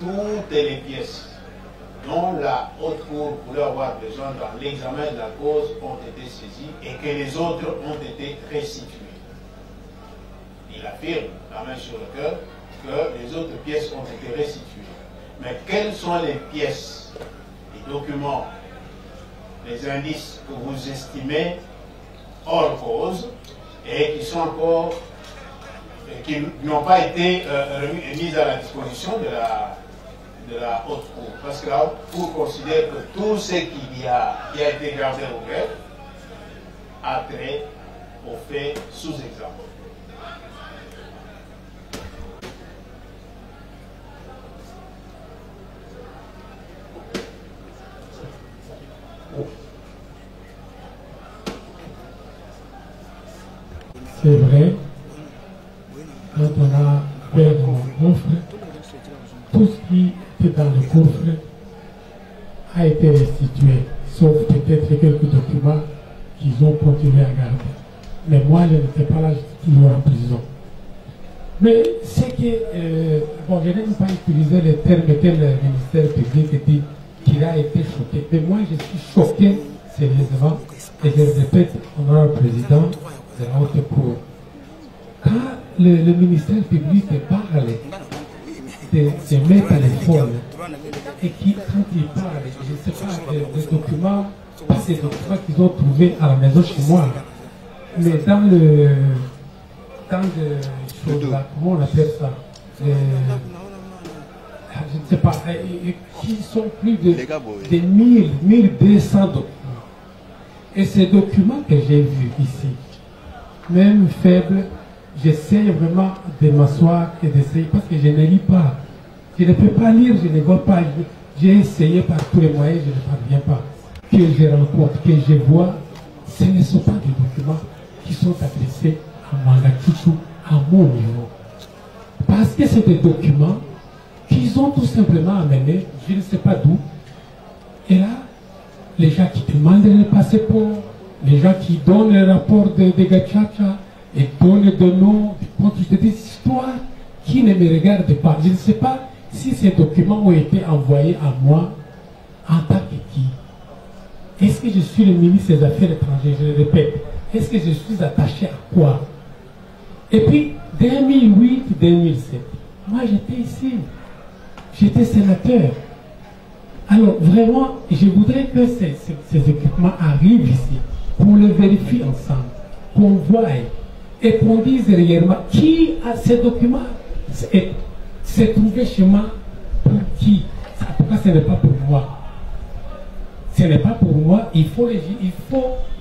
toutes les pièces dont la haute cour voulait avoir besoin dans l'examen de la cause ont été saisies et que les autres ont été restituées. Il affirme, la main sur le cœur, que les autres pièces ont été restituées. Mais quelles sont les pièces, les documents, les indices que vous estimez hors cause et qui sont encore, qui n'ont pas été mis à la disposition de la haute cour? Parce que la haute cour considère que tout ce qui a été gardé ouvert a trait au fait sous-examen. C'est vrai, quand on a ouvert mon coffre, tout ce qui était dans le coffre a été restitué, sauf peut-être quelques documents qu'ils ont continué à garder. Mais moi, je n'étais pas là, j'étais toujours en prison. Mais c'est que, bon, je n'aime pas utiliser le terme que le ministère public dit qu'il a été choqué. Mais moi, je suis choqué sérieusement, et je le répète, honorable président de la haute cour. Quand le ministère public parle de mes téléphones, et quand il parle, je ne sais pas, des documents, pas ces documents qu'ils ont trouvés à la maison chez moi, mais dans le chose là, comment on appelle ça, je ne sais pas, qui sont plus de 1200 documents. Et ces documents que j'ai vus ici, même faibles, j'essaie vraiment de m'asseoir et d'essayer, parce que je ne lis pas. Je ne peux pas lire, je ne vois pas. J'ai essayé par tous les moyens, je ne parviens pas. Que je rencontre, que je vois, ce ne sont pas des documents qui sont adressés à Mangachuchu, à mon niveau. Parce que c'est des documents qu'ils ont tout simplement amenés, je ne sais pas d'où. Et là, les gens qui demandent le passeport, les gens qui donnent le rapport de Gachacha et donnent de noms, des histoires qui ne me regardent pas. Je ne sais pas si ces documents ont été envoyés à moi en tant que qui. Est-ce que je suis le ministre des Affaires étrangères? Je le répète. Est-ce que je suis attaché à quoi? Et puis, 2008-2007, moi j'étais ici. J'étais sénateur. Alors vraiment, je voudrais que ces équipements arrivent ici, qu'on les vérifie ensemble, qu'on voie et qu'on dise réellement qui a ces documents. C'est trouvé chez moi pour qui? En tout cas, ce n'est pas pour moi. Ce n'est pas pour moi. Il faut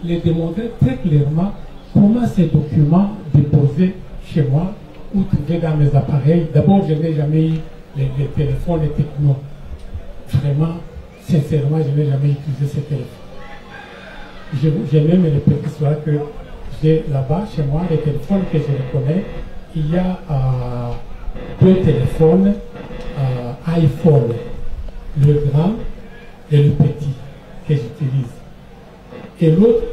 les démontrer très clairement comment ces documents déposés chez moi ou trouvés dans mes appareils. D'abord, je n'ai jamais eu les téléphones, les technos. Vraiment, sincèrement, je n'ai jamais utilisé ces téléphones. J'ai même répété cela que j'ai là-bas, chez moi, les téléphones que je reconnais. Il y a deux téléphones iPhone, le grand et le petit, que j'utilise. Et l'autre,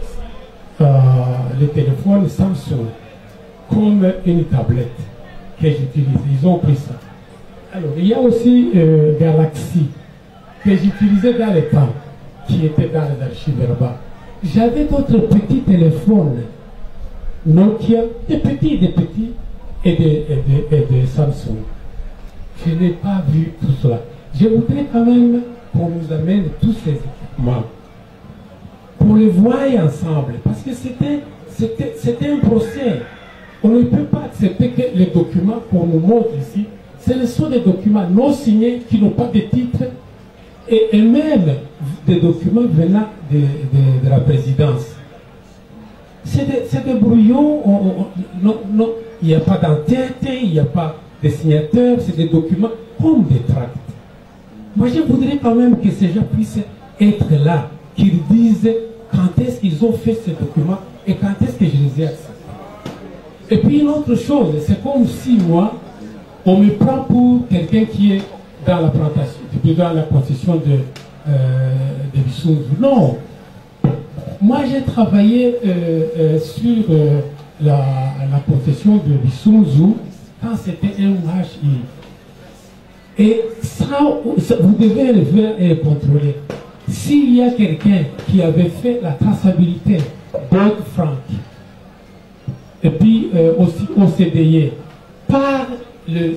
le téléphone Samsung, comme une tablette que j'utilise. Ils ont pris ça. Alors, il y a aussi Galaxy, que j'utilisais dans le temps, qui était dans les archives là-bas. J'avais d'autres petits téléphones, Nokia, des petits, et des Samsung. Je n'ai pas vu tout cela. Je voudrais quand même qu'on nous amène tous ces équipements, qu'on les voie ensemble, parce que c'était un procès. On ne peut pas accepter que les documents qu'on nous montre ici, ce sont des documents non signés qui n'ont pas de titre et même des documents venant de la présidence. C'est des brouillons, il n'y a pas d'entête, il n'y a pas de signateur, c'est des documents comme des tracts. Moi je voudrais quand même que ces gens puissent être là, qu'ils disent quand est-ce qu'ils ont fait ces documents et quand est-ce que je les ai acceptés. Et puis une autre chose, c'est comme si moi, on me prend pour quelqu'un qui est dans la plantation, dans la concession de Bissou. Non. Moi, j'ai travaillé sur la concession de Bissou quand c'était un HI. Et ça, vous devez le faire contrôler. S'il y a quelqu'un qui avait fait la traçabilité Dodd-Frank, et puis aussi au CDI, par le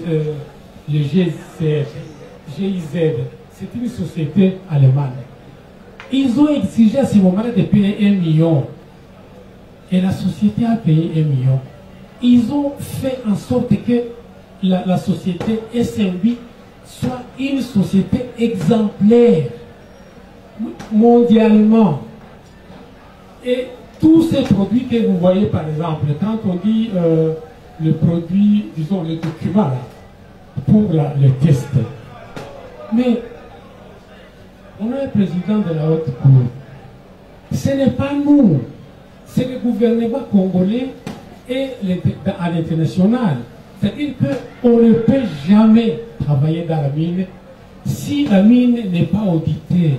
GIZ, c'est une société allemande. Ils ont exigé à ce moment-là de payer 1 million. Et la société a payé 1 million. Ils ont fait en sorte que la société SMB soit une société exemplaire mondialement. Et tous ces produits que vous voyez, par exemple, quand on dit le produit, disons le document là, pour le test, mais on a un président de la haute cour. Ce n'est pas nous, c'est le gouvernement congolais et à l'international. C'est-à-dire qu'on ne peut jamais travailler dans la mine si la mine n'est pas auditée.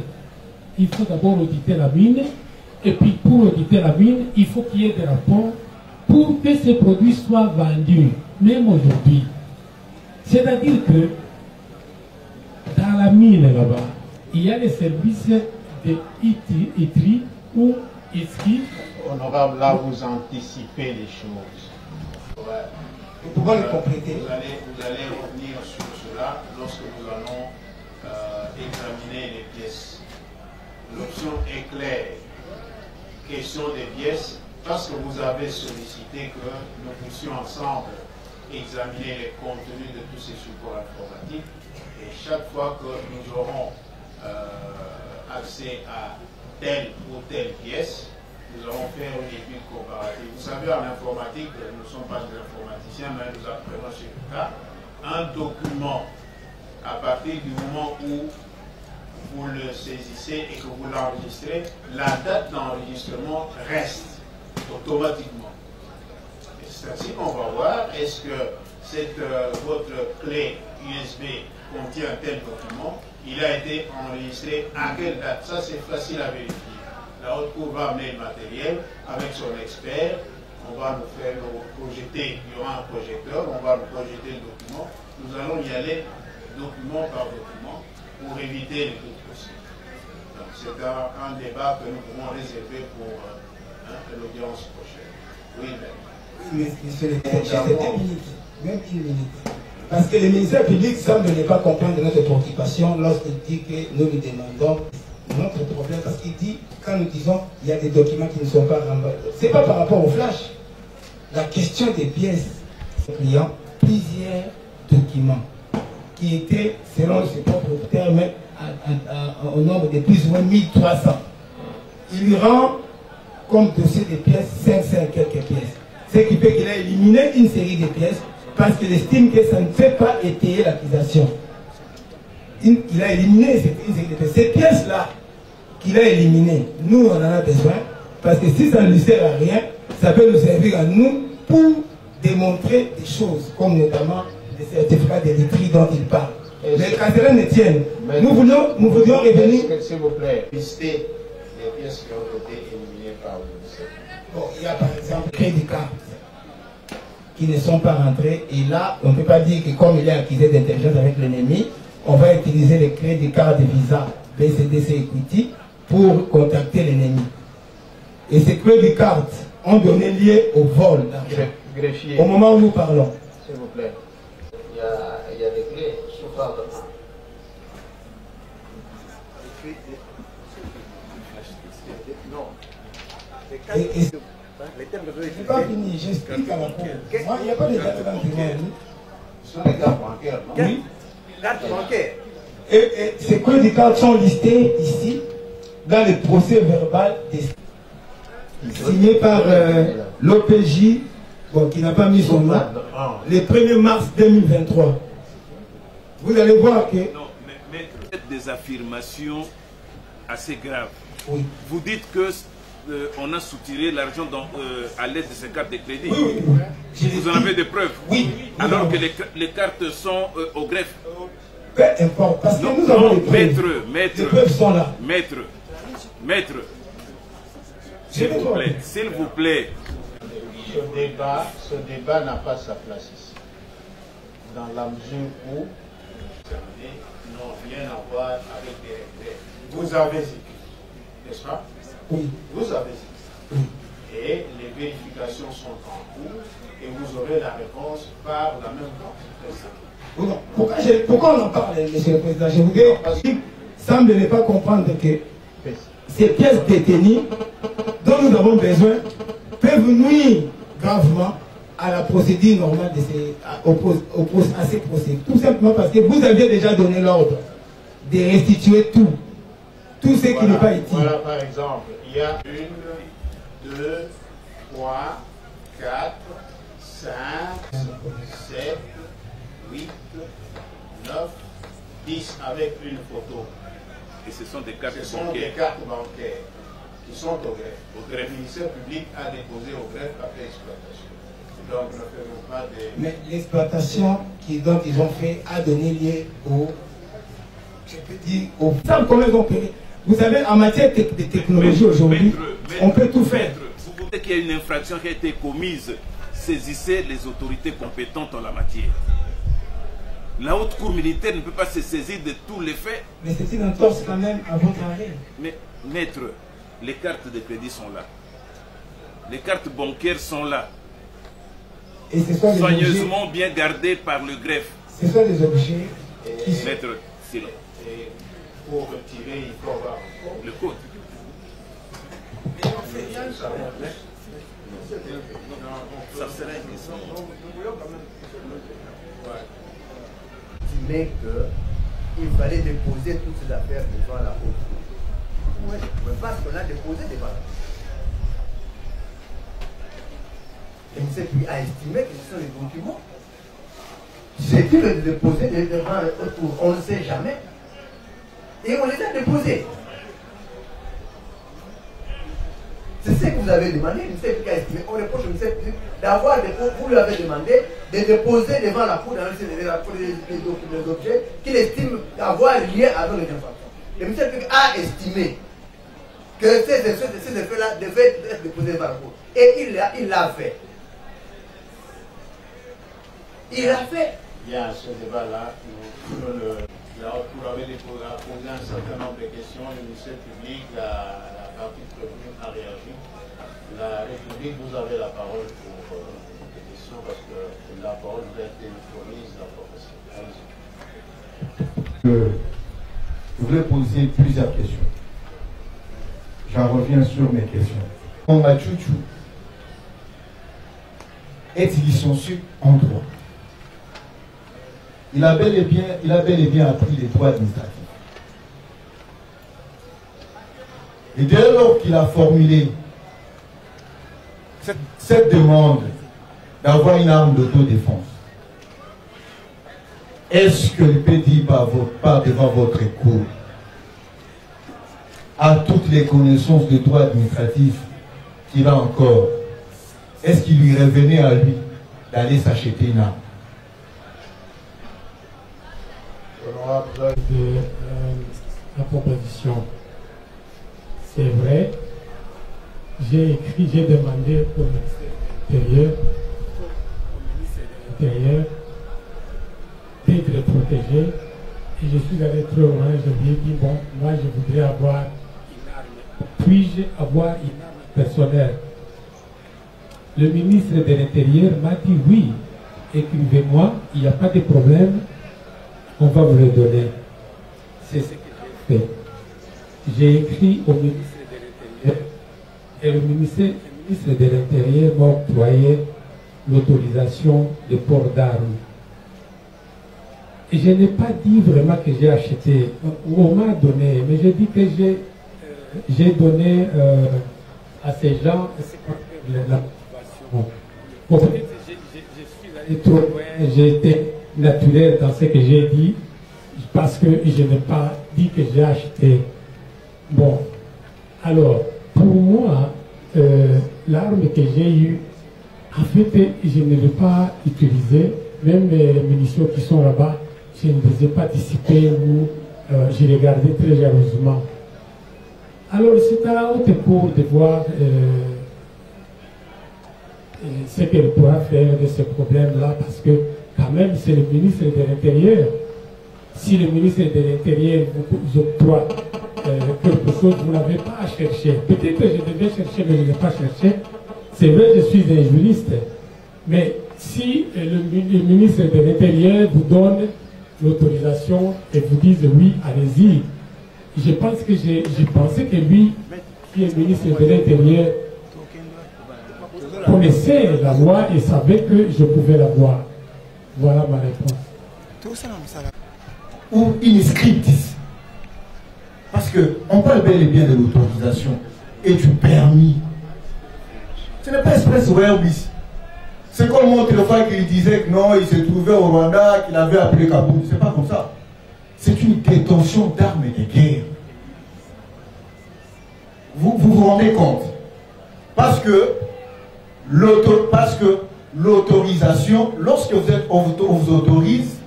Il faut d'abord auditer la mine, et puis pour auditer la mine, il faut qu'il y ait des rapports pour que ces produits soient vendus, même aujourd'hui. C'est-à-dire que dans la mine là-bas, il y a les services de ITRI ou ISKI. Honorable, là vous anticipez les choses. Ouais. Nous pouvons le compléter. Vous allez revenir sur cela lorsque nous allons examiner les pièces. L'option est claire. Question des pièces, parce que vous avez sollicité que nous puissions ensemble examiner les contenus de tous ces supports informatiques. Et chaque fois que nous aurons accès à telle ou telle pièce, nous allons faire une étude comparative. Vous savez, en informatique, nous ne sommes pas des informaticiens, mais nous apprenons sur le cas. Un document, à partir du moment où vous le saisissez et que vous l'enregistrez, la date d'enregistrement reste automatiquement. C'est ainsi qu'on va voir, est-ce que votre clé USB contient tel document, il a été enregistré à quelle date. Ça, c'est facile à vérifier. La haute cour va amener le matériel avec son expert. On va nous faire projeter, il y aura un projecteur, on va nous projeter le document. Nous allons y aller document par document pour éviter les doutes possibles. Donc c'est un débat que nous pouvons réserver pour l'audience prochaine. Oui, mais monsieur le président, c'est 1 minute, même 1 minute. Parce que le ministère public semble ne pas comprendre notre préoccupation lorsqu'il dit que nous lui demandons notre problème, parce qu'il dit, quand nous disons il y a des documents qui ne sont pas remboursés, ce n'est pas par rapport au flash. La question des pièces, clients, plusieurs documents qui étaient, selon ses propres termes, au nombre de plus ou moins 1300. Il lui rend comme dossier des pièces 500 et quelques pièces. Ce qui fait qu'il a éliminé une série de pièces parce qu'il estime que ça ne fait pas étayer l'accusation. Il a éliminé une série de pièces. Ces pièces-là qu'il a éliminées, nous on en a besoin parce que si ça ne lui sert à rien, ça peut nous servir à nous pour démontrer des choses, comme notamment les certificats de l'ITRI dont il parle. Mais quand cela ne tienne, nous voulions revenir. S'il vous plaît, listez les pièces qui ont été éliminées par le ministère. Bon, il y a par exemple crédit cartes qui ne sont pas rentrés. Et là, on ne peut pas dire que comme il est accusé d'intelligence avec l'ennemi, on va utiliser les crédits cartes de Visa, BCDC Equity pour contacter l'ennemi. Et ces crédits cartes ont donné lieu au vol d'argent. Au moment où nous parlons. S'il vous plaît. Il y a des clés sous forme de Je n'ai pas fini, j'explique à la cour. Moi, il n'y a pas de date d'entraînement. Ce sont les cartes bancaires, non? Oui. Cartes bancaires. Et ces crédits cartes sont listés ici, dans le procès verbal signé par l'OPJ, bon, qui n'a pas mis son nom, le 1er mars 2023. Vous allez voir que... Non, mais maître, des affirmations assez graves. Oui. Vous dites que on a soutiré l'argent à l'aide de ces cartes de crédit. Oui, oui. Vous en avez des preuves. Oui. Alors que les cartes sont au greffe. Peu importe, parce que non, nous avons les preuves. Maître, les preuves sont là. Maître, s'il vous plaît, s'il vous plaît. Ce débat n'a pas sa place ici. Dans la mesure où vous avez écrit, n'est-ce pas? Oui. Vous avez écrit. Oui. Et les vérifications sont en cours et vous aurez la réponse par la même porte. Pourquoi on en parle, Monsieur le Président? Je voudrais, parce qu'il semble ne pas comprendre que ces pièces détenues dont nous avons besoin peuvent nuire gravement à la procédure normale de à ces procédures. Tout simplement parce que vous aviez déjà donné l'ordre de restituer tout ce qui n'est pas utile. Voilà, par exemple, il y a 1, 2, 3, 4, 5, 7, 8, 9, 10 avec une photo. Et ce sont des cartes bancaires. Ce sont des cartes bancaires qui sont au greffe. Le ministère public a déposé au greffe après exploitation. Donc, ne faisons pas des... Mais l'exploitation dont ils ont fait a donné lieu au... Je peux dire au... Vous savez, en matière de technologie aujourd'hui, on peut tout faire. Vous voulez qu'il y ait une infraction qui a été commise, saisissez les autorités compétentes en la matière. La haute cour militaire ne peut pas se saisir de tous les faits. Mais c'est une entorse quand même à votre arrêt. Mais, maître, les cartes de crédit sont là. Les cartes bancaires sont là. Et ce sont soigneusement bien gardées par le greffe. Ce sont des objets qui sont... Maître, silence. Et pour retirer, il faut avoir le code. Ça serait une question. Mais qu'il fallait déposer toutes ces affaires devant la haute cour. Oui, parce qu'on a déposé devant la cour. Et M. Puis a estimé que ce sont les documents. C'est qui les déposer devant la haute cour? On ne sait jamais. Et on les a déposés. C'est ce que vous avez demandé, M. Puis a estimé. On reproche M. Puis d'avoir, vous lui avez demandé de déposer devant la cour dans les objets qu'il estime avoir lié avec les infractions. Et M. Puis a estimé que ces effets-là devaient être déposés devant la cour. Et il l'a fait. Il l'a fait. Il y a ce débat-là, la haute cour avait posé un certain nombre de questions, le ministère public, la partie prévenue a réagi. La République, vous avez la parole pour des questions parce que la parole vous a été promise dans le professeur. Je voulais poser plusieurs questions. J'en reviens sur mes questions. Onga Chouchou est-il licencié en droit? Il a bel et bien appris les droits administratifs. Et dès lors qu'il a formulé cette demande d'avoir une arme d'autodéfense, est-ce que le PD par devant votre cour a toutes les connaissances de droit administratif qu'il a encore? Est-ce qu'il lui revenait à lui d'aller s'acheter une arme? De la proposition. C'est vrai, j'ai demandé au ministère de l'Intérieur d'être protégé et je suis allé trop loin, je lui ai dit bon, moi je voudrais avoir une arme. Puis-je avoir une arme personnelle? Le ministre de l'Intérieur m'a dit oui, écrivez-moi, il n'y a pas de problème. On va vous le donner. C'est ce que j'ai fait. J'ai écrit au ministre de l'Intérieur et le ministre de l'Intérieur m'a octroyé l'autorisation de port d'armes. Et je n'ai pas dit vraiment que j'ai acheté. On m'a donné, mais j'ai dit que j'ai donné à ces gens la motivation. Je suis allé trop loin, j'ai été naturel dans ce que j'ai dit parce que je n'ai pas dit que j'ai acheté. Bon, alors pour moi l'arme que j'ai eue, en fait je ne l'ai pas utilisée, même les munitions qui sont là-bas je ne les ai pas dissipées ou je les gardais très généreusement. Alors c'est à la haute cour de voir ce qu'elle pourra faire de ce problème-là parce que quand même, c'est le ministre de l'Intérieur. Si le ministre de l'Intérieur vous octroie quelque chose que vous n'avez pas à chercher. Peut-être que je devais chercher, mais je n'ai pas cherché. C'est vrai, je suis un juriste, mais si le ministre de l'Intérieur vous donne l'autorisation et vous dise oui, allez-y, je pense que j'ai pensé que lui, qui est ministre de l'Intérieur, connaissait la loi et savait que je pouvais la voir. Voilà ma réponse. Ou in scriptis. Parce qu'on parle bel et bien de l'autorisation et du permis. Ce n'est pas express verbis. C'est comme autrefois qu'il disait que non, il se trouvait au Rwanda, qu'il avait appelé Kaboul. C'est pas comme ça. C'est une détention d'armes et de guerre. Vous vous rendez compte? Parce que l'autorisation, lorsque on vous autorise,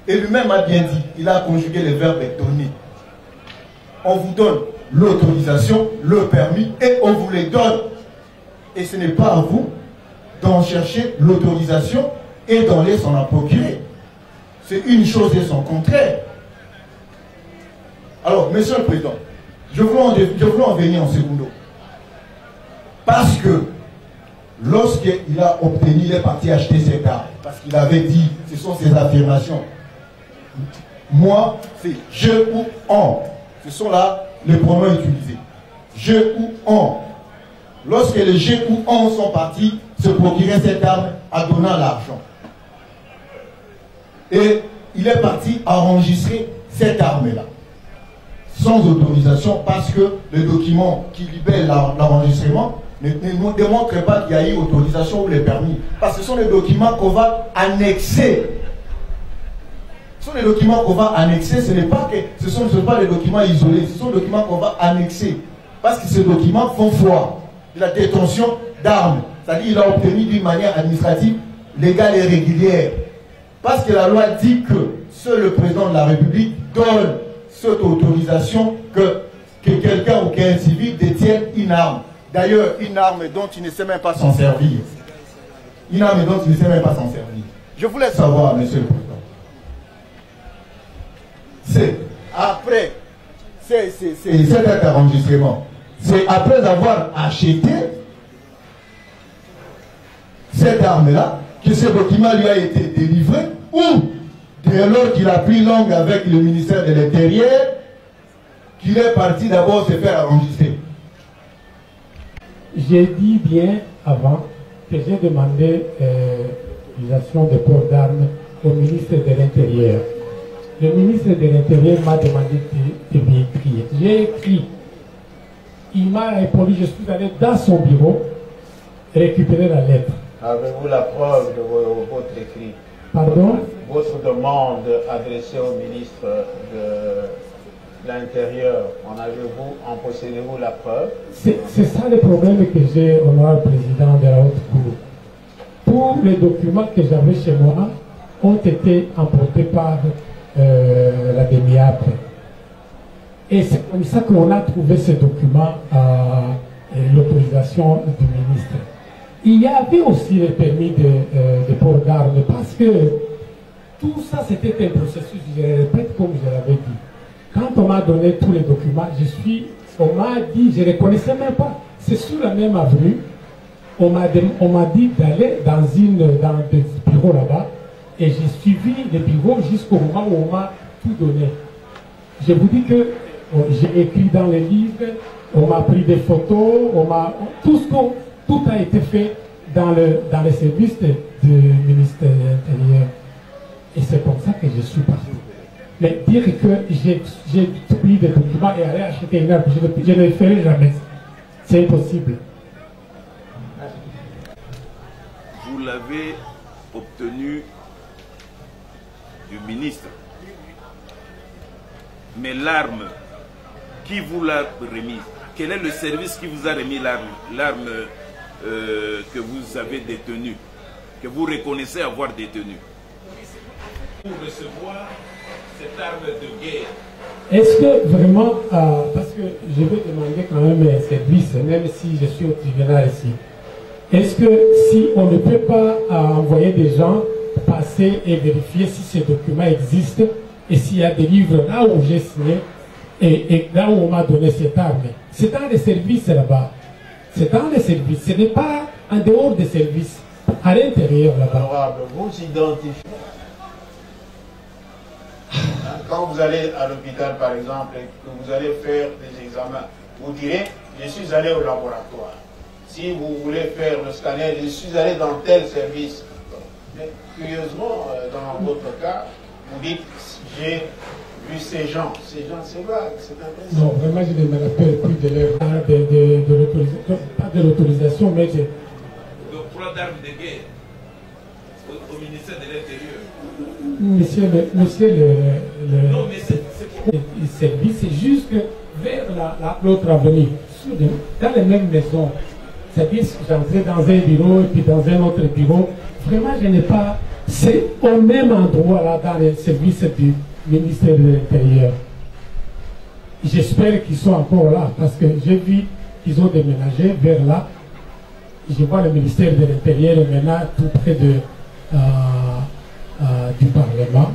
et lui-même a bien dit, il a conjugué le verbe donner. On vous donne l'autorisation, le permis, et on vous les donne. Et ce n'est pas à vous d'en chercher l'autorisation et d'en laisser s'en procurer. C'est une chose et son contraire. Alors, Monsieur le Président, je voulais en venir en secondo. Parce que lorsqu'il a obtenu, il est parti acheter cette arme. Parce qu'il avait dit, ce sont ses affirmations. Moi, c'est je ou on. Ce sont là les pronoms utilisés. Je ou on. Lorsque les je ou on sont partis se procurer cette arme en donnant l'argent. Et il est parti enregistrer cette arme-là. Sans autorisation, parce que le document qui libère l'enregistrement ne nous démontre pas qu'il y a eu autorisation ou les permis. Parce que ce sont les documents qu'on va annexer. Ce sont les documents qu'on va annexer, ce n'est pas que ce sont pas les documents isolés, ce sont les documents qu'on va annexer. Parce que ces documents font foi de la détention d'armes. C'est-à-dire qu'il a obtenu d'une manière administrative, légale et régulière. Parce que la loi dit que seul le président de la République donne cette autorisation que quelqu'un ou qu'un civil détienne une arme. D'ailleurs, une arme dont il ne sait même pas s'en servir. Une arme dont il ne sait même pas s'en servir. Je voulais savoir, Monsieur le Président. C'est après cet enregistrement, c'est après avoir acheté cette arme-là que ce document lui a été délivré, ou dès lors qu'il a pris langue avec le ministère de l'Intérieur, qu'il est parti d'abord se faire enregistrer. J'ai dit bien avant que j'ai demandé l'utilisation de port d'armes au ministre de l'Intérieur. Le ministre de l'Intérieur m'a demandé de lui écrire. J'ai écrit. Il m'a répondu, je suis allé dans son bureau récupérer la lettre. Avez-vous la preuve de votre écrit? Pardon? Votre demande adressée au ministre de l'Intérieur, en possédez-vous la preuve? C'est ça le problème que j'ai, honorable président de la Haute Cour. Tous les documents que j'avais chez moi ont été emportés par la DEMIAP. Et c'est comme ça qu'on a trouvé ces documents à l'autorisation du ministre. Il y avait aussi le permis de port d'armes parce que tout ça c'était un processus, je le répète comme je l'avais dit. Quand on m'a donné tous les documents, on m'a dit, je ne connaissais même pas. C'est sur la même avenue. On m'a dit d'aller dans des bureaux là-bas. Et j'ai suivi les bureaux jusqu'au moment où on m'a tout donné. Je vous dis que j'ai écrit dans les livres, on m'a pris des photos, tout a été fait dans les services du ministère de l'Intérieur. Et c'est comme ça que je suis parti. Mais dire que j'ai pris des documents et aller acheter une arme, je ne le ferai jamais. C'est impossible. Vous l'avez obtenu du ministre. Mais l'arme, qui vous l'a remise? Quel est le service qui vous a remis l'arme que vous avez détenue, que vous reconnaissez avoir détenue? Pour recevoir cette arme de guerre. Est-ce que vraiment, parce que je vais demander quand même un service, même si je suis au tribunal ici, est-ce que si on ne peut pas envoyer des gens passer et vérifier si ces documents existent et s'il y a des livres là où j'ai signé Et là où on m'a donné cette arme, c'est dans les services là-bas. C'est dans les services. Ce n'est pas en dehors des services, à l'intérieur là-bas. Vous identifiez. Quand vous allez à l'hôpital, par exemple, et que vous allez faire des examens, vous direz, je suis allé au laboratoire. Si vous voulez faire le scanner, je suis allé dans tel service. Mais curieusement, dans votre cas, vous dites, j'ai vu ces gens. Ces gens, c'est vague, c'est impressionnant. Non, vraiment, je ne me rappelle plus de leur de l'autorisation, pas de l'autorisation, mais de... L'octroi d'armes de guerre au ministère de l'Intérieur. Monsieur Non, mais le service, c'est juste vers l'autre avenue, dans les mêmes maisons. C'est-à-dire que j'entrais dans un bureau et puis dans un autre bureau. Vraiment, je n'ai pas... C'est au même endroit, là, dans les services du ministère de l'Intérieur. J'espère qu'ils sont encore là, parce que j'ai vu qu'ils ont déménagé vers là. Je vois le ministère de l'Intérieur maintenant tout près de, du Parlement.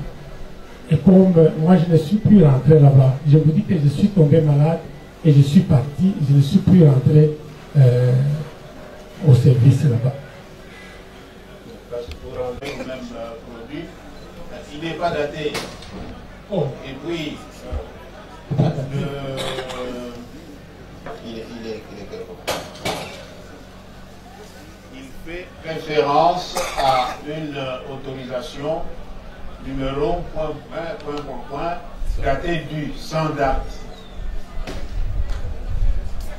Et comme moi, je ne suis plus rentré là-bas, je vous dis que je suis tombé malade et je suis parti, je ne suis plus rentré au service là-bas. Parce que pour enlever le même produit, il n'est pas daté. Oh. Et puis, il fait référence à une autorisation numéro point, datée du sans date.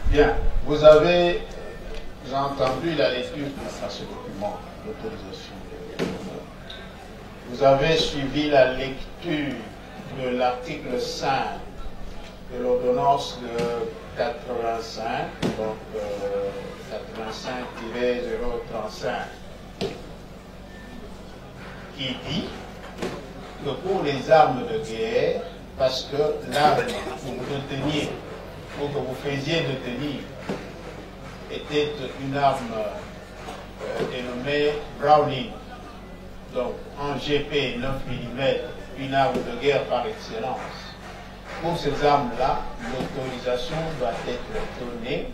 Bien, vous avez entendu la lecture de ce document d'autorisation. Vous avez suivi la lecture de l'article 5 de l'ordonnance de 85, donc 85-035, qui dit que pour les armes de guerre, parce que l'arme que vous déteniez, ou que vous faisiez détenir, était une arme dénommée Browning, donc en GP 9 mm, une arme de guerre par excellence. Pour ces armes-là, l'autorisation doit être donnée,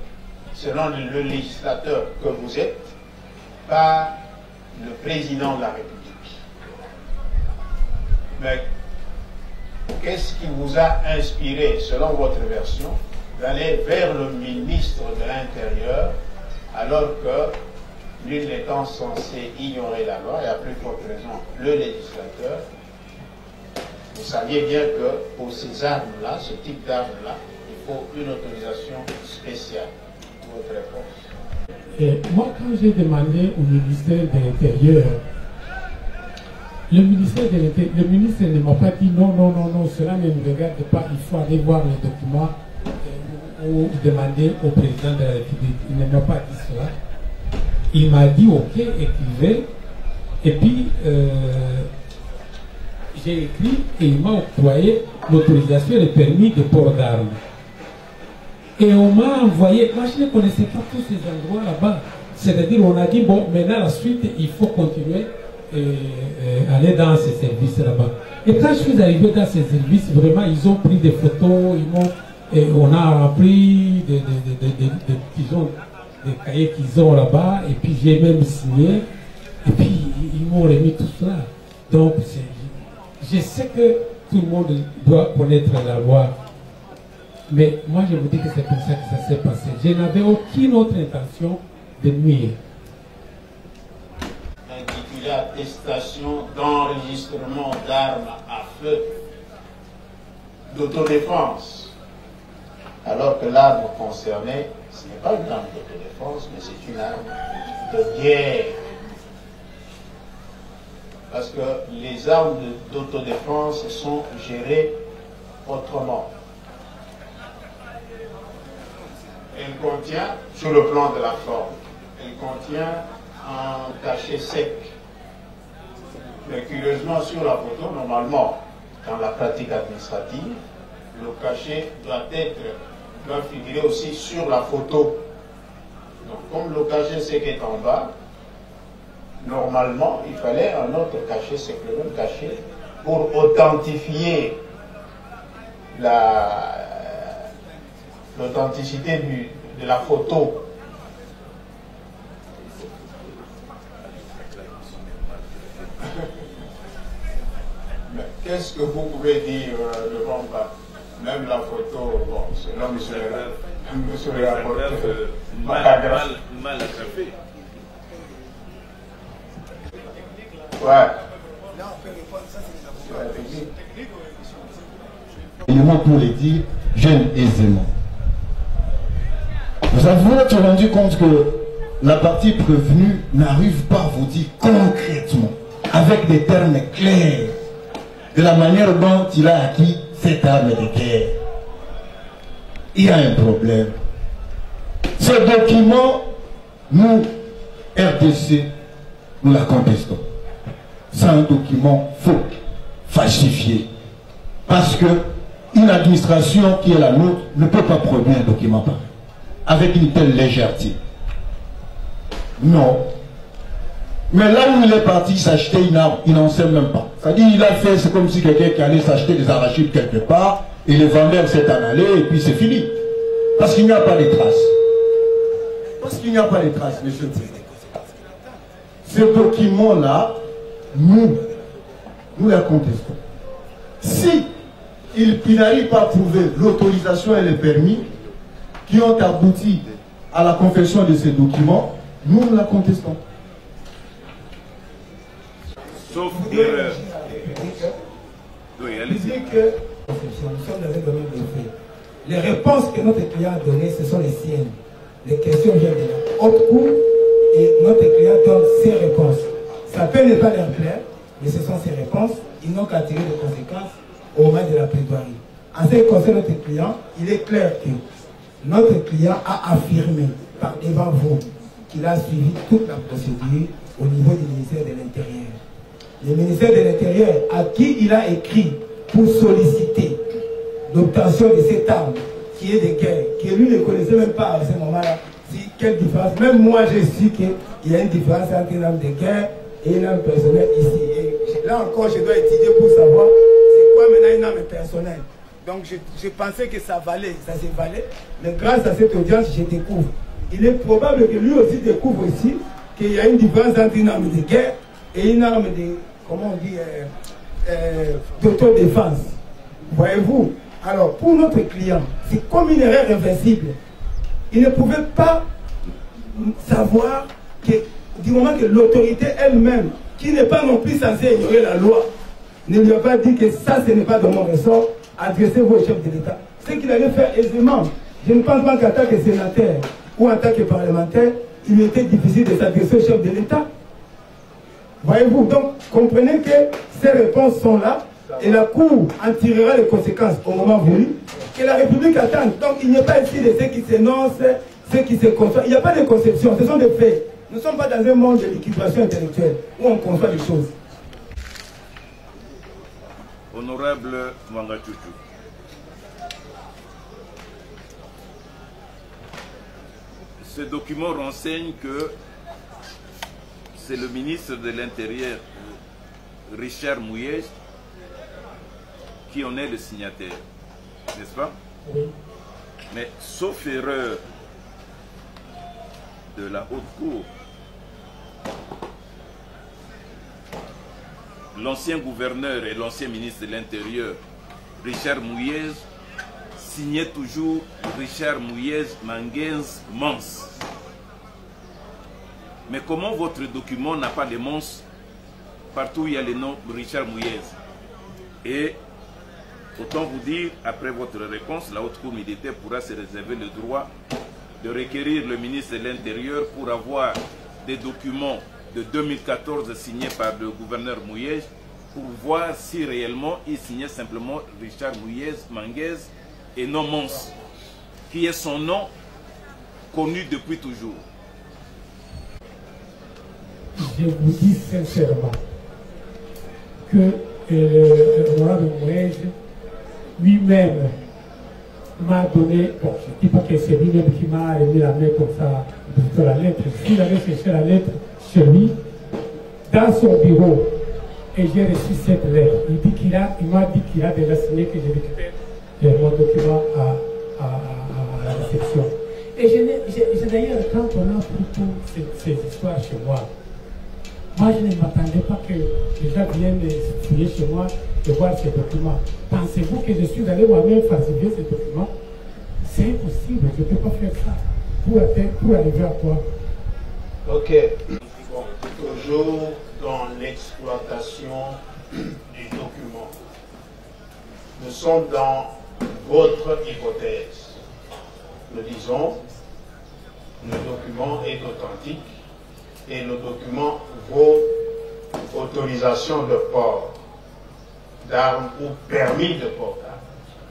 selon le législateur que vous êtes, par le président de la République. Mais qu'est-ce qui vous a inspiré, selon votre version, d'aller vers le ministre de l'Intérieur, alors que nul n'étant censé ignorer la loi, et à plus forte raison le législateur, vous saviez bien que pour ces armes-là, ce type d'armes-là, il faut une autorisation spéciale. Votre réponse? Et moi, quand j'ai demandé au ministère de l'Intérieur, le ministre ne m'a pas dit non, cela ne me regarde pas, il faut aller voir les documents ou demander au président de la République. Il ne m'a pas dit cela. Il m'a dit ok, écrivez, et puis j'ai écrit et il m'a octroyé l'autorisation et le permis de port d'armes. Et on m'a envoyé, moi je ne connaissais pas tous ces endroits là-bas. C'est-à-dire on a dit bon, maintenant la suite il faut continuer et aller dans ces services là-bas. Et quand je suis arrivé dans ces services, vraiment ils ont pris des photos, et on a rempli des cahiers qu'ils ont là-bas, et puis j'ai même signé, et puis ils m'ont remis tout cela. Donc je sais que tout le monde doit connaître la loi, mais moi je vous dis que c'est comme ça que ça s'est passé. Je n'avais aucune autre intention de nuire. Intitulé attestation d'enregistrement d'armes à feu d'autodéfense, alors que l'arme concernée, ce n'est pas une arme d'autodéfense, mais c'est une arme de guerre. Parce que les armes d'autodéfense sont gérées autrement. Elle contient, sur le plan de la forme, elle contient un cachet sec. Mais curieusement, sur la photo, normalement, dans la pratique administrative, le cachet doit figurer aussi sur la photo. Donc, comme le cachet sec est en bas, normalement, il fallait un autre cachet, c'est le même cachet, pour authentifier l'authenticité de la photo. Qu'est-ce que vous pouvez dire devant ça? Même la photo, bon, c'est là, monsieur le rapporteur, mal attrapé. Ouais. Élément pour les dire, j'aime aisément. Vous avez rendu compte que la partie prévenue n'arrive pas à vous dire concrètement, avec des termes clairs, de la manière dont il a acquis cette arme de guerre. Il y a un problème. Ce document, nous, RDC, nous la contestons. C'est un document faux, falsifié. Parce que une administration qui est la nôtre ne peut pas produire un document pareil, avec une telle légèreté. Non. Mais là où il est parti s'acheter une arme, il n'en sait même pas. C'est-à-dire il a fait, c'est comme si quelqu'un qui allait s'acheter des arachides quelque part, et le vendeur s'est en allé, et puis c'est fini. Parce qu'il n'y a pas de traces. Parce qu'il n'y a pas de traces, monsieur le président. Ce document-là, nous la contestons. Si il n'arrive pas à prouver l'autorisation et le permis qui ont abouti à la confection de ces documents, nous la contestons. Sauf erreur. Oui, allez-y. Nous sommes dans un domaine de fait. Les réponses que notre client a données, ce sont les siennes. Les questions viennent de la haute cour et notre client donne ses réponses. Ça peut ne pas leur plaire, mais ce sont ses réponses. Ils n'ont qu'à tirer des conséquences au moment de la plaidoirie. En ce qui concerne notre client, il est clair que notre client a affirmé par devant vous qu'il a suivi toute la procédure au niveau du ministère de l'Intérieur. Le ministère de l'Intérieur, à qui il a écrit pour solliciter l'obtention de cette arme qui est de guerre, que lui ne connaissait même pas à ce moment-là, quelle différence. Même moi, je sais qu'il y a une différence entre une arme de guerre et une arme personnelle ici. Et là encore, je dois étudier pour savoir c'est quoi maintenant une arme personnelle. Donc je pensais que ça valait, ça se valait, mais grâce à cette audience, je découvre. Il est probable que lui aussi découvre aussi qu'il y a une différence entre une arme de guerre et une arme de, comment on dit, d'autodéfense. Voyez-vous? Alors, pour notre client, c'est comme une erreur invincible. Il ne pouvait pas savoir que, du moment que l'autorité elle-même, qui n'est pas non plus censée ignorer la loi, ne lui a pas dit que ça, ce n'est pas de mon ressort, adressez-vous au chef de l'État. Ce qu'il allait faire aisément. Je ne pense pas qu'en tant que sénateur ou en tant que parlementaire, il lui était difficile de s'adresser au chef de l'État. Voyez-vous, donc comprenez que ces réponses sont là et la Cour en tirera les conséquences au moment voulu, que la République attend. Donc il n'y a pas ici de ceux qui s'énoncent, ceux qui se conçoivent. Il n'y a pas de conception, ce sont des faits. Nous ne sommes pas dans un monde de liquidation intellectuelle où on conçoit des choses. Honorable Mwangatoutou. Ce document renseigne que c'est le ministre de l'Intérieur, Richard Mouyej, qui en est le signataire, n'est-ce pas? Oui. Mais sauf erreur de la haute cour, l'ancien gouverneur et l'ancien ministre de l'Intérieur, Richard Mouyej, signait toujours Richard Mouyej Mangenz Mons. Mais comment votre document n'a pas de Mons partout où il y a le nom de Richard Mouyej? Et autant vous dire, après votre réponse, la haute cour militaire pourra se réserver le droit de requérir le ministre de l'Intérieur pour avoir des documents de 2014 signés par le gouverneur Mouyej pour voir si réellement il signait simplement Richard Mouyej Mangenz et non Mons, qui est son nom connu depuis toujours. Je vous dis sincèrement que l'honorable Mouyej lui-même m'a donné, bon, je ne dis pas que c'est lui-même qui m'a remis la main comme ça sur la lettre. S'il avait cherché la lettre chez lui, dans son bureau, et j'ai reçu cette lettre, il m'a dit qu'il a déjà signé que je récupère mon document à la réception. Et d'ailleurs, quand on a pris toutes ces histoires chez moi je ne m'attendais pas que les gens viennent fouiller chez moi et voir ces documents. Pensez-vous que je suis allé moi-même falsifier ces documents? C'est impossible, je ne peux pas faire ça. Pour arriver à quoi? Ok. Bon, toujours dans l'exploitation du document. Nous sommes dans votre hypothèse. Nous disons, le document est authentique et le document vaut autorisation de port d'armes ou permis de port d'armes.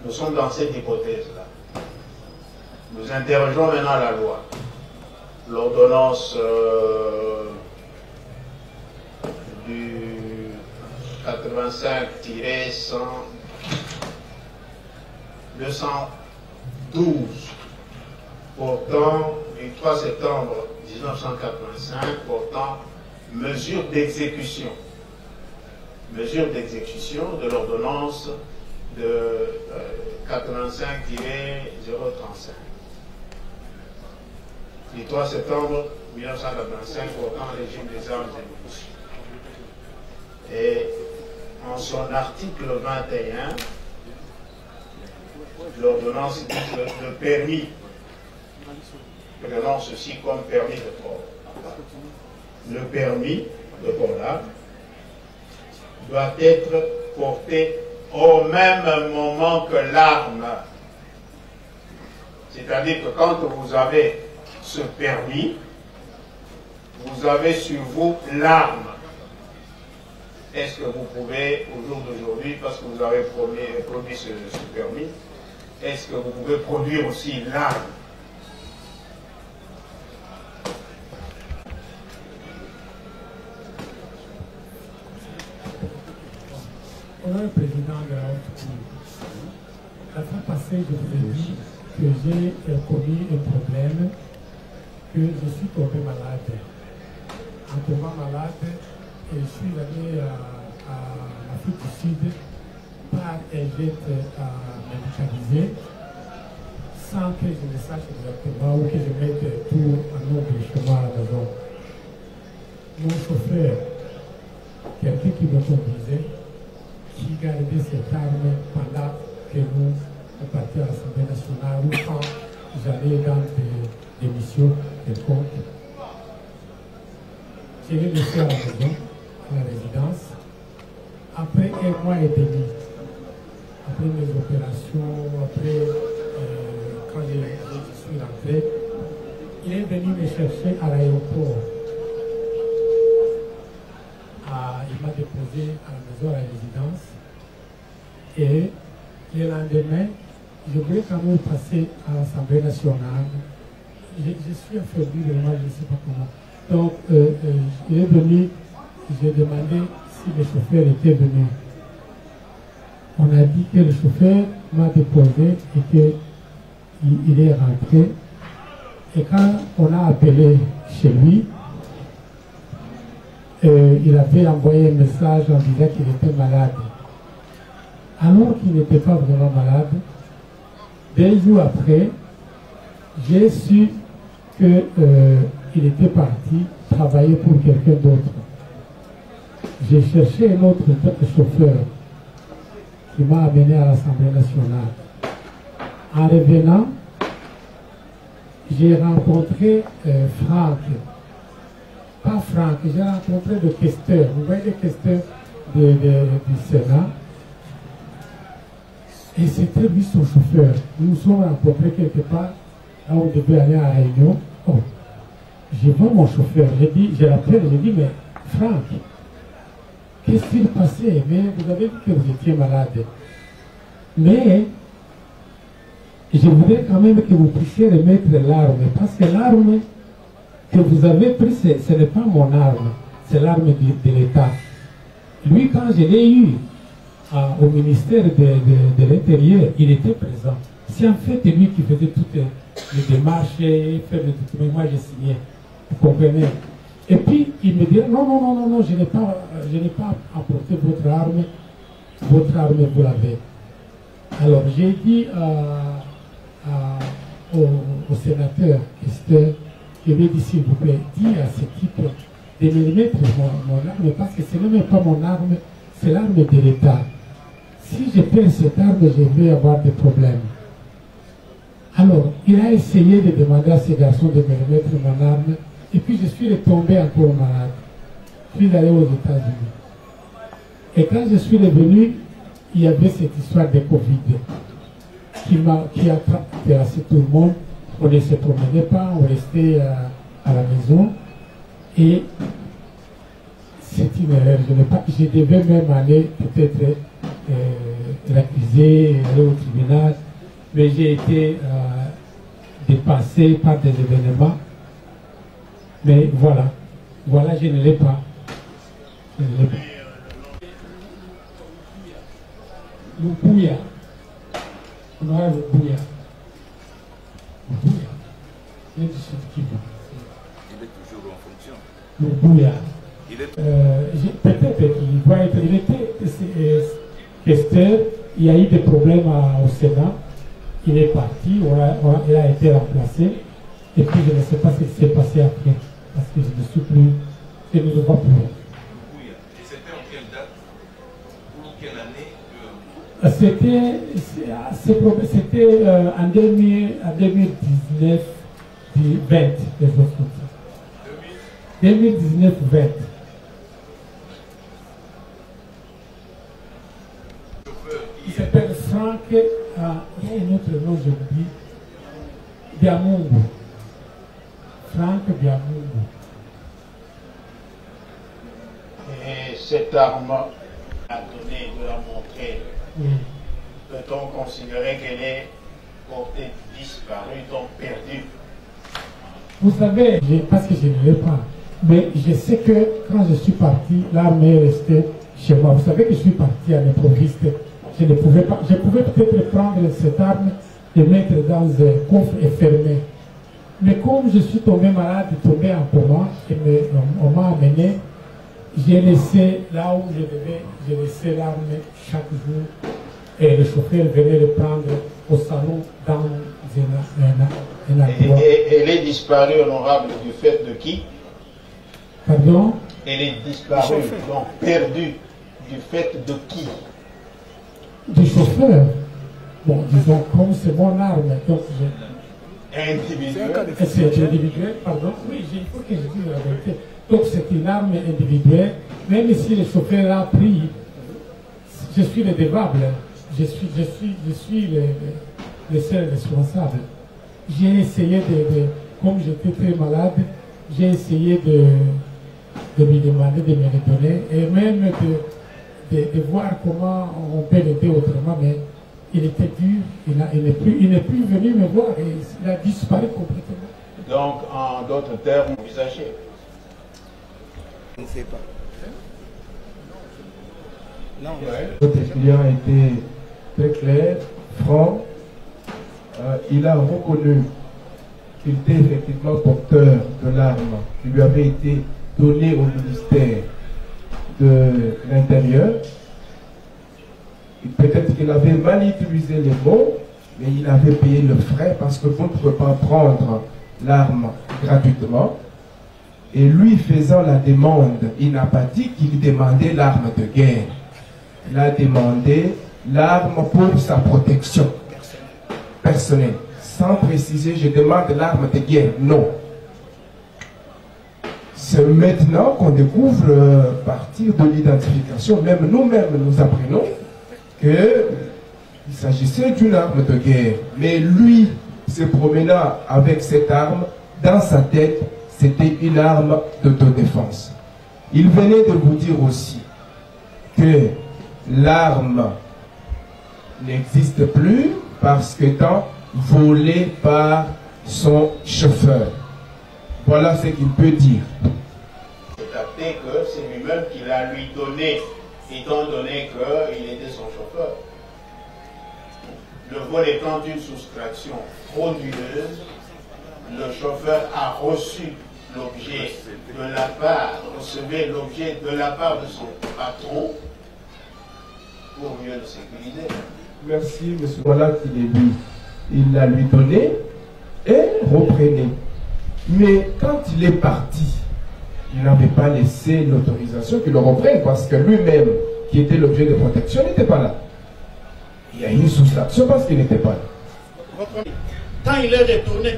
Nous sommes dans cette hypothèse-là. Nous interrogeons maintenant la loi. L'ordonnance du 85-212 portant du 3 septembre 1985 portant mesure d'exécution de l'ordonnance de 85-035 du 3 septembre 1985 portant régime des armes et munitions. Et en son article 21, l'ordonnance dit que le permis, prenons ceci comme permis de port. Le permis de port d'armes doit être porté au même moment que l'arme. C'est-à-dire que quand vous avez ce permis, vous avez sur vous l'arme. Est-ce que vous pouvez, au jour d'aujourd'hui, parce que vous avez produit ce permis, est-ce que vous pouvez produire aussi l'arme? Honorable Président de la Haute Cour, la fois passée, je vous ai dit que j'ai connu un problème, que je suis tombé malade. En tombant malade, je suis allé à l'Afrique du Sud par un jet médicalisé, sans que je ne sache exactement ou que je mette tout en ordre chez moi à la maison. Mon chauffeur, quelqu'un qui me conduisait, qui gardait cette arme pendant que nous partions à l'Assemblée nationale ou quand j'allais dans des missions de compte. Je l'ai laissé à la maison, à la résidence. Après un mois et demi, après mes opérations, après quand je suis rentré, il est venu me chercher à l'aéroport. Il m'a déposé à la maison, à la résidence. Et le lendemain, je voulais quand même passer à l'Assemblée nationale. Je suis affaibli, vraiment, je ne sais pas comment. Donc, il est venu, j'ai demandé si le chauffeur était venu. On a dit que le chauffeur m'a déposé et qu'il est rentré. Et quand on a appelé chez lui, il avait envoyé un message en disant qu'il était malade. Alors qu'il n'était pas vraiment malade, 2 jours après, j'ai su qu'il était parti travailler pour quelqu'un d'autre. J'ai cherché un autre chauffeur qui m'a amené à l'Assemblée nationale. En revenant, j'ai rencontré Franck. Pas Franck, j'ai rencontré le questeur. Vous voyez le questeur du Sénat. Et c'était lui son chauffeur. Nous nous sommes rencontrés quelque part, là où on devait aller à la réunion. Oh, je vois mon chauffeur. Je l'appelle, je dis, mais Franck, qu'est-ce qui s'est passé? Mais vous avez dit que vous étiez malade. Mais je voudrais quand même que vous puissiez remettre l'arme, parce que l'arme que vous avez prise, ce n'est pas mon arme, c'est l'arme de l'État. Lui, quand je l'ai eu au ministère de l'Intérieur, il était présent. C'est en fait lui qui faisait toutes les démarches et faire les documents. Moi, j'ai signé. Vous comprenez? Et puis, il me dit, non, je n'ai pas apporté votre arme. Votre arme, vous l'avez. Alors, j'ai dit au sénateur Esther, je lui ai dit, s'il vous plaît, dis à ce type de me mettre mon arme, parce que ce n'est même pas mon arme, c'est l'arme de l'État. Si je perds cette arme, je vais avoir des problèmes. Alors, il a essayé de demander à ces garçons de me remettre mon arme, et puis je suis retombé encore malade. Je suis allé aux États-Unis. Et quand je suis revenu, il y avait cette histoire de Covid qui a terrassé tout le monde. On ne se promenait pas, on restait à la maison. Et c'est une erreur. Je devais même aller peut-être l'accuser, aller au tribunal. Mais j'ai été dépassé par des événements. Mais voilà. Voilà, je ne l'ai pas. Je ne l'ai pas. Lubuya. Honorable Lubuya. Lubuya. Il est toujours en fonction. Lubuya. Peut-être qu'il doit être. Il était Esther. Il y a eu des problèmes au Sénat. Il est parti. Il a été remplacé. Et puis je ne sais pas ce qui s'est passé après. Parce que je ne suis plus. Je ne le vois plus. Et c'était en quelle date? Ou quelle année? C'était en 2019, 20, les choses comme ça. 2019-20. Il s'appelle Franck, il y a un autre nom, j'ai oublié. Biamungu. Franck Biamungu. Et cette arme a donné de la montrer. Oui. Peut-on considérer qu'elle est portée disparue, donc perdue? Vous savez, parce que je ne l'ai pas, mais je sais que quand je suis parti, l'arme est restée chez moi. Vous savez que je suis parti à l'improviste. Je ne pouvais pas. Je pouvais peut-être prendre cette arme et mettre dans un coffre et fermer. Mais comme je suis tombé malade, tombé en coma, et on m'a amené, j'ai laissé là où je devais, j'ai laissé l'arme chaque jour. Et le chauffeur venait le prendre au salon dans un endroit. Et elle est disparue, honorable, du fait de qui? Pardon? Elle est disparue, donc perdue, du fait de qui? Du chauffeur. Bon, disons, comme c'est mon arme, donc individuel. C'est individuel, pardon. Oui, il faut que je dise la vérité. Donc c'est une arme individuelle. Même si le chauffeur a pris, je suis le dévable. Je suis le seul responsable. J'ai essayé comme j'étais très malade, j'ai essayé de lui demander de me les donner et même de voir comment on peut l'aider autrement, mais il était dur, il n'est plus venu me voir et il a disparu complètement. Donc, en d'autres termes, envisagé. Je ne sais pas. Non, votre client a été très clair, franc. Il a reconnu qu'il était effectivement porteur de l'arme qui lui avait été donnée au ministère de l'Intérieur. Peut-être qu'il avait mal utilisé les mots, mais il avait payé le frais parce que vous ne pouvez pas prendre l'arme gratuitement. Et lui faisant la demande, il n'a pas dit qu'il demandait l'arme de guerre. Il a demandé l'arme pour sa protection personnelle. Sans préciser, je demande l'arme de guerre. Non. C'est maintenant qu'on découvre, à partir de l'identification, même nous-mêmes nous apprenons qu'il s'agissait d'une arme de guerre. Mais lui, se promenant avec cette arme, dans sa tête, c'était une arme d'autodéfense. Il venait de vous dire aussi que l'arme n'existe plus parce qu'étant volée par son chauffeur. Voilà ce qu'il peut dire. C'est que c'est lui-même qui l'a lui donné, étant donné qu'il était son chauffeur. Le vol étant une soustraction frauduleuse, le chauffeur a reçu l'objet de la part, recevait l'objet de la part de son patron pour mieux le sécuriser. Merci, monsieur. Voilà qu'il est lui. Il l'a lui donné reprenez. Mais quand il est parti, il n'avait pas laissé l'autorisation qu'il le reprenne parce que lui-même, qui était l'objet de protection, n'était pas là. Il y a une soustraction parce qu'il n'était pas là. Quand il est retourné,